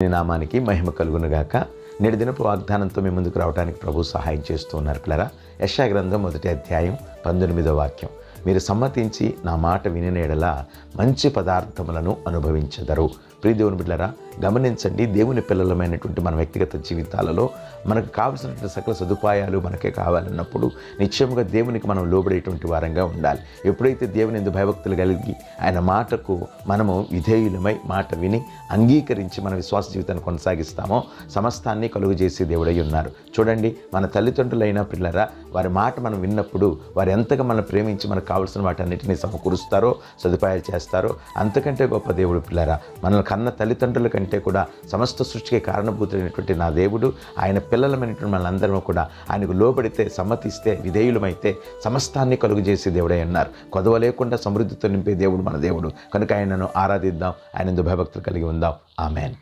దేవుని నామానికి మహిమ కలుగునుగాక. నేటి దినపు వాగ్దానంతో మీ ముందుకు రావడానికి ప్రభు సహాయం చేస్తూ ఉన్నారు పిల్లరా. యెషయా గ్రంథం 1వ అధ్యాయం 19వ వాక్యం. మీరు సమ్మతించి నా మాట వినిన యెడల మంచి పదార్థములను అనుభవించెదరు. ప్రియ దేవుని బిడ్డలారా, గమనించండి, దేవుని పిల్లలమైనటువంటి మన వ్యక్తిగత జీవితాలలో మనకు కావలసినటువంటి సకల సదుపాయాలు మనకే కావాలన్నప్పుడు నిశ్చయముగా దేవునికి మనం లోబడేటువంటి వారంగా ఉండాలి. ఎప్పుడైతే దేవుని యందు భయభక్తులు కలిగి ఆయన మాటకు మనము విధేయులమై మాట విని అంగీకరించి మన విశ్వాస జీవితాన్ని కొనసాగిస్తామో సమస్తాన్ని కలుగు చేసే దేవుడై ఉన్నారు. చూడండి, మన తల్లిదండ్రులైన పిల్లరా, వారి మాట మనం విన్నప్పుడు వారు ఎంతగా మనం ప్రేమించి మనకు కావాల్సిన వాటన్నిటినీ సమకూరుస్తారో, సదుపాయాలు చేస్తారో, అంతకంటే గొప్ప దేవుడు పిల్లరా. మనల్ని కన్న తల్లిదండ్రుల కంటే కూడా సమస్త సృష్టికి కారణభూతులైనటువంటి నా దేవుడు, ఆయన పిల్లలమైనటువంటి మనందరం కూడా ఆయనకు లోబడితే, సమ్మతిస్తే, విధేయులమైతే సమస్తాన్ని కలుగు చేసే దేవుడై ఉన్నారు. కొదవ లేకుండా సమృద్ధితో నింపే దేవుడు మన దేవుడు. కనుక ఆయనను ఆరాధిద్దాం, ఆయన భయభక్తులు కలిగి ఉందాం. ఆమెన్.